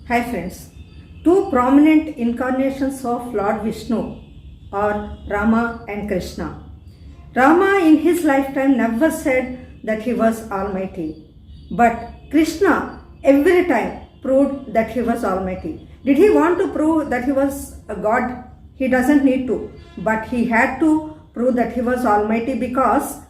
Hi friends, two prominent incarnations of Lord Vishnu are Rama and Krishna. Rama in his lifetime never said that he was Almighty, but Krishna every time proved that he was Almighty. Did he want to prove that he was a God? He doesn't need to, but he had to prove that he was Almighty because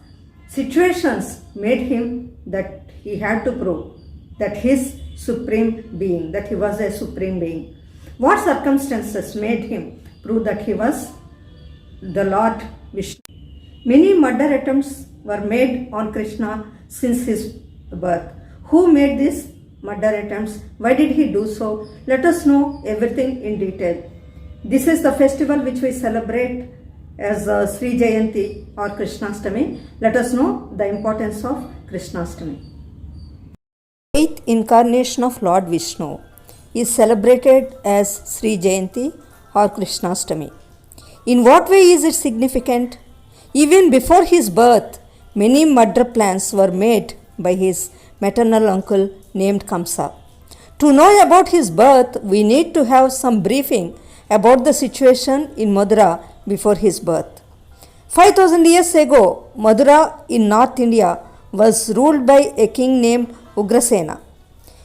situations made him that he had to prove that his supreme being, that he was a supreme being. What circumstances made him prove that he was the Lord Vishnu? Many murder attempts were made on Krishna since his birth. Who made these murder attempts? Why did he do so? Let us know everything in detail. This is the festival which we celebrate as SriJayanthi or Krishnastami. Let us know the importance of Krishnastami. Eighth incarnation of Lord Vishnu is celebrated as SriJayanthi or Krishnastami. In what way is it significant? Even before his birth, many murder plans were made by his maternal uncle named Kamsa. To know about his birth, we need to have some briefing about the situation in Mathura before his birth. 5000 years ago, Mathura in North India was ruled by a king named Ugrasena.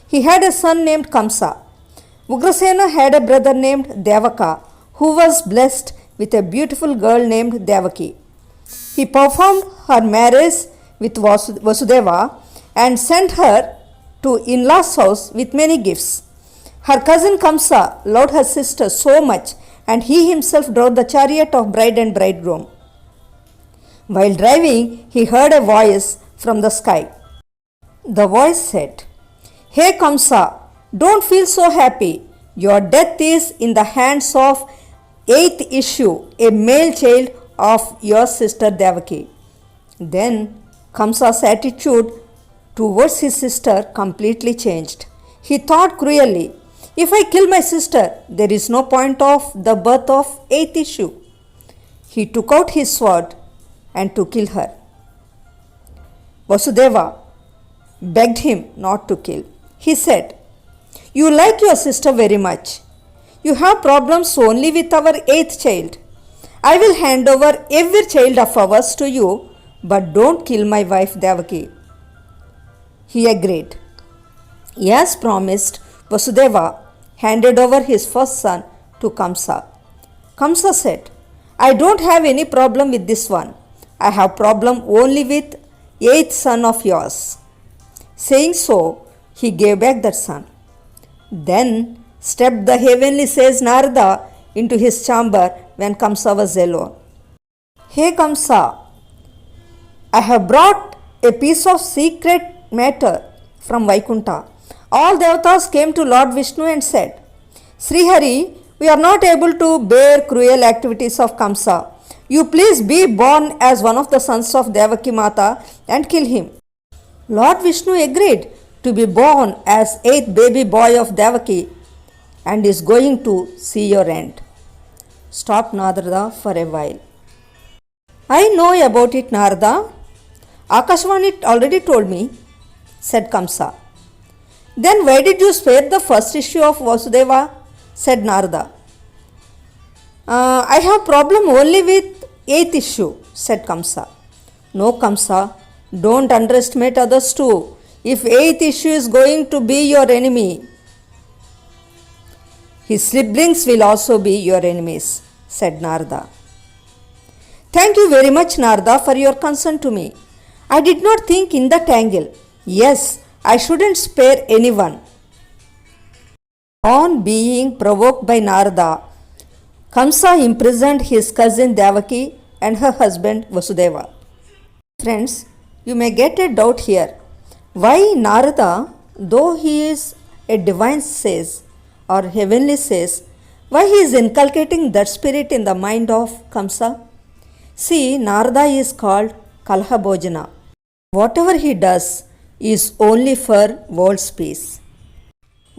He had a son named Kamsa. Ugrasena had a brother named Devaka, who was blessed with a beautiful girl named Devaki. He performed her marriage with Vasudeva and sent her to in-laws' house with many gifts. Her cousin Kamsa loved her sister so much, and he himself drove the chariot of bride and bridegroom. While driving, he heard a voice from the sky. The voice said, "Hey Kamsa, don't feel so happy. Your death is in the hands of eighth issue, a male child of your sister Devaki." Then Kamsa's attitude towards his sister completely changed. He thought cruelly, "If I kill my sister, there is no point of the birth of eighth issue." He took out his sword and to kill her. Vasudeva begged him not to kill. He said, "You like your sister very much. You have problems only with our eighth child. I will hand over every child of ours to you, but don't kill my wife Devaki." He agreed. As promised, Vasudeva handed over his first son to Kamsa. Kamsa said, "I don't have any problem with this one. I have problem only with eighth son of yours." Saying so, he gave back that son. Then stepped the heavenly sage Narada into his chamber when Kamsa was alone. "Hey Kamsa, I have brought a piece of secret matter from Vaikunta." All devatas came to Lord Vishnu and said, "Srihari, we are not able to bear cruel activities of Kamsa. You please be born as one of the sons of Devaki Mata and kill him." Lord Vishnu agreed to be born as eighth baby boy of Devaki and is going to see your end. Stop Narada for a while. "I know about it, Narada. Akashvani already told me," said Kamsa. "Then why did you spare the first issue of Vasudeva?" said Narada. "I have problem only with eighth issue," said Kamsa. "No Kamsa, don't underestimate others too. If eighth issue is going to be your enemy, his siblings will also be your enemies," said Narada. "Thank you very much, Narada, for your concern to me. I did not think in that angle. Yes, I shouldn't spare anyone." On being provoked by Narada, Kamsa imprisoned his cousin Devaki and her husband Vasudeva. Friends, you may get a doubt here. Why Narada, though he is a divine sage or heavenly sage, why he is inculcating that spirit in the mind of Kamsa? See, Narada is called Kalha Bhojana. Whatever he does is only for world's peace,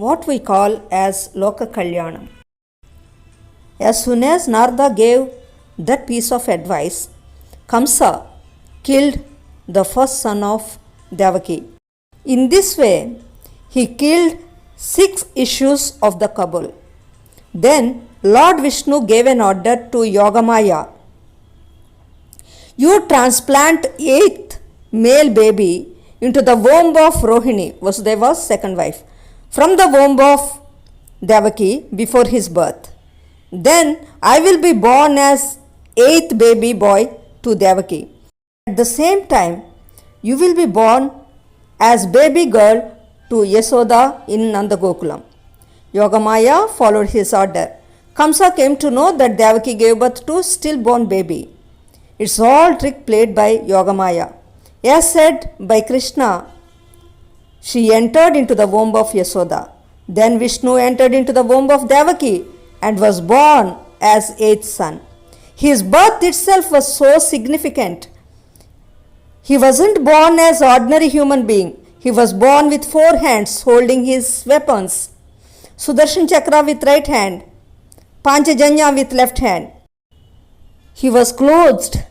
what we call as Loka Kalyanam. As soon as Narada gave that piece of advice, Kamsa killed the first son of Devaki. In this way, he killed 6 issues of the Kabul. Then Lord Vishnu gave an order to Yogamaya. You transplant 8th male baby into the womb of Rohini, Vasudeva's second wife, from the womb of Devaki before his birth. Then I will be born as 8th baby boy to Devaki. At the same time, you will be born as baby girl to Yasoda in Nandagokulam. Yogamaya followed his order. Kamsa came to know that Devaki gave birth to stillborn baby. It's all trick played by Yogamaya. As said by Krishna, she entered into the womb of Yasoda. Then Vishnu entered into the womb of Devaki and was born as 8th son. His birth itself was so significant. He wasn't born as ordinary human being. He was born with 4 hands holding his weapons. Sudarshan Chakra with right hand, Panchajanya with left hand. He was clothed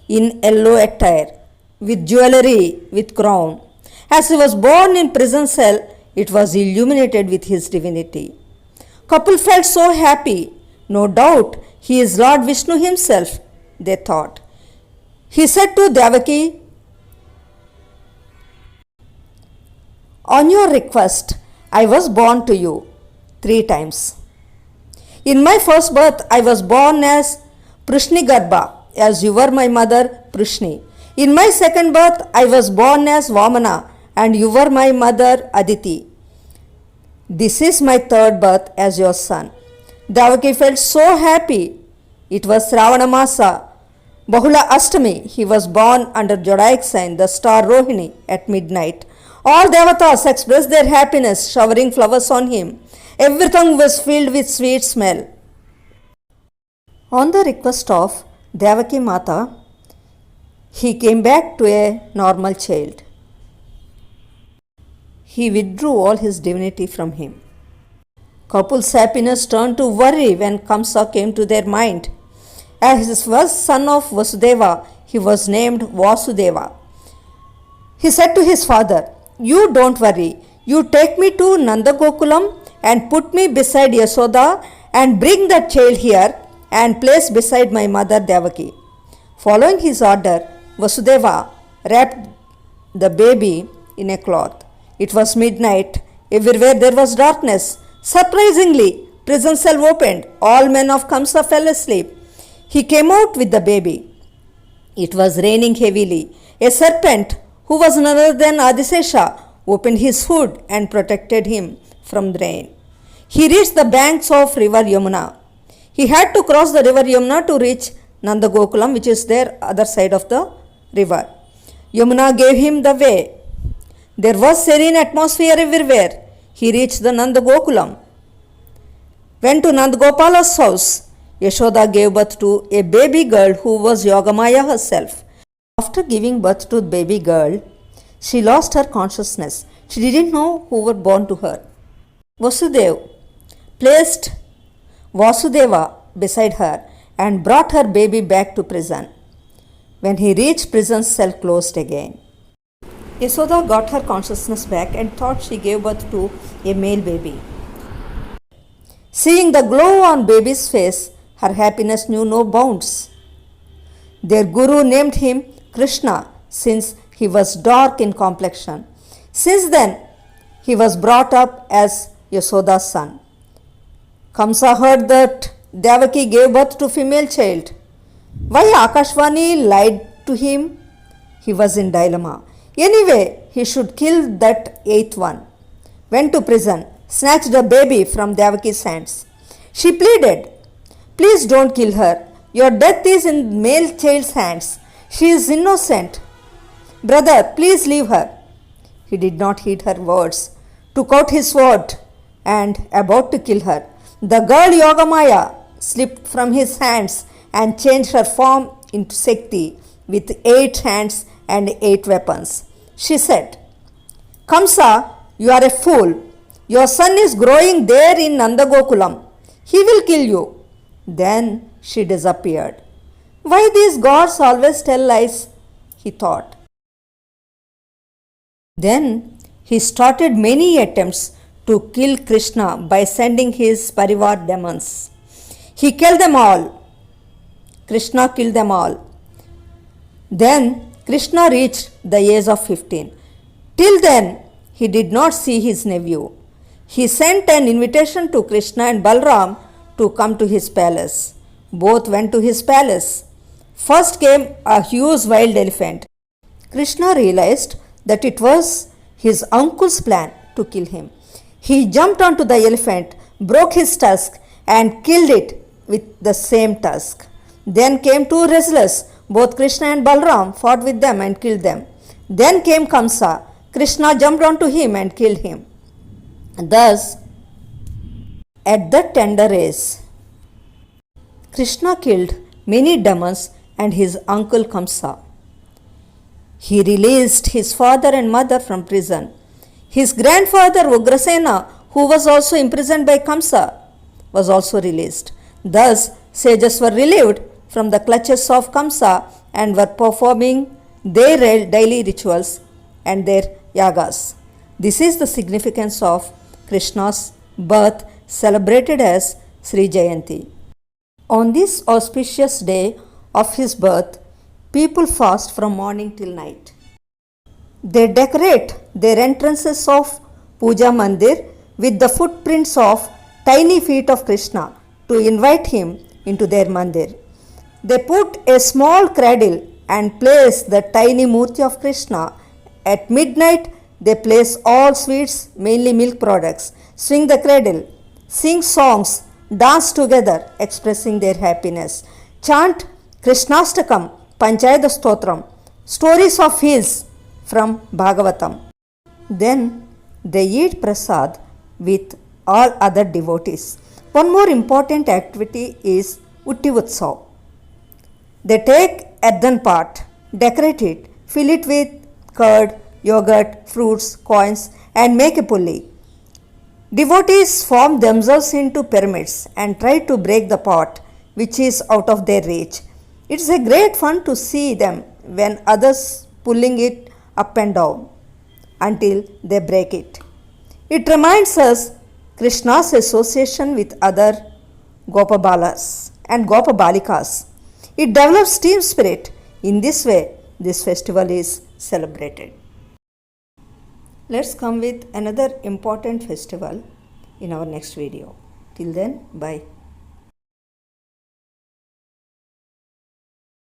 in yellow attire, with jewelry, with crown. As he was born in prison cell, it was illuminated with his divinity. Couple felt so happy. No doubt he is Lord Vishnu himself, they thought. He said to Devaki, on your request, I was born to you 3 times. In my first birth, I was born as Prishni Garbha, as you were my mother, Prishni. In my second birth, I was born as Vamana, and you were my mother, Aditi. This is my third birth as your son. Devaki felt so happy. It was Ravana Masa, Bahula Ashtami. He was born under Jodaic sign, the star Rohini, at midnight. All Devatas expressed their happiness, showering flowers on him. Everything was filled with sweet smell. On the request of Devaki Mata, he came back to a normal child. He withdrew all his divinity from him. Couple's happiness turned to worry when Kamsa came to their mind. As he was son of Vasudeva, he was named Vasudeva. He said to his father, you don't worry. You take me to Nandagokulam and put me beside Yasoda and bring that child here and place beside my mother Devaki. Following his order, Vasudeva wrapped the baby in a cloth. It was midnight. Everywhere there was darkness. Surprisingly, prison cell opened. All men of Kamsa fell asleep. He came out with the baby. It was raining heavily. A serpent, who was none other than Adisesha, opened his hood and protected him from the rain. He reached the banks of river Yamuna. He had to cross the river Yamuna to reach Nandagokulam, which is their other side of the river. Yamuna gave him the way. There was serene atmosphere everywhere. He reached the Nandagokulam. Went to Nandagopala's house. Yashoda gave birth to a baby girl who was Yogamaya herself. After giving birth to the baby girl, she lost her consciousness. She didn't know who were born to her. Vasudeva placed Vasudeva beside her and brought her baby back to prison. When he reached, prison cell closed again. Yasoda got her consciousness back and thought she gave birth to a male baby. Seeing the glow on baby's face, her happiness knew no bounds. Their guru named him Krishna since he was dark in complexion. Since then, he was brought up as Yasoda's son. Kamsa heard that Devaki gave birth to female child. Why Akashvani lied to him? He was in dilemma. Anyway, he should kill that 8th one. Went to prison, snatched the baby from Devaki's hands. She pleaded, please don't kill her. Your death is in male child's hands. She is innocent. Brother, please leave her. He did not heed her words, took out his sword and about to kill her. The girl Yogamaya slipped from his hands and changed her form into Shakti with 8 hands and 8 weapons. She said, Kamsa, you are a fool. Your son is growing there in Nandagokulam. He will kill you. Then she disappeared. Why these gods always tell lies? He thought. Then he started many attempts to kill Krishna by sending his Parivar demons. He killed them all. Krishna killed them all. Then Krishna reached the age of 15. Till then, he did not see his nephew. He sent an invitation to Krishna and Balram to come to his palace. Both went to his palace. First came a huge wild elephant. Krishna realized that it was his uncle's plan to kill him. He jumped onto the elephant, broke his tusk, and killed it with the same tusk. Then came two wrestlers. Both Krishna and Balram fought with them and killed them. Then came Kamsa. Krishna jumped onto him and killed him. Thus, at that tender age, Krishna killed many demons and his uncle Kamsa. He released his father and mother from prison. His grandfather Ugrasena, who was also imprisoned by Kamsa, was also released. Thus, sages were relieved from the clutches of Kamsa and were performing their daily rituals and their yagas. This is the significance of Krishna's birth, celebrated as SriJayanthi. On this auspicious day of his birth, people fast from morning till night. They decorate their entrances of Puja Mandir with the footprints of tiny feet of Krishna to invite him into their mandir. They put a small cradle and place the tiny murti of Krishna. At midnight, they place all sweets, mainly milk products, swing the cradle, sing songs, dance together, expressing their happiness, chant Krishnastakam, Panchayata Stotram, stories of his from Bhagavatam. Then they eat prasad with all other devotees. One more important activity is Utti Utsav. They take earthen pot, decorate it, fill it with curd, yogurt, fruits, coins, and make a pulli. Devotees form themselves into pyramids and try to break the pot, which is out of their reach. It is a great fun to see them when others pulling it up and down until they break it. It reminds us Krishna's association with other Gopabalas and Gopabalikas. It develops team spirit. In this way, this festival is celebrated. Let's come with another important festival in our next video. Till then, bye.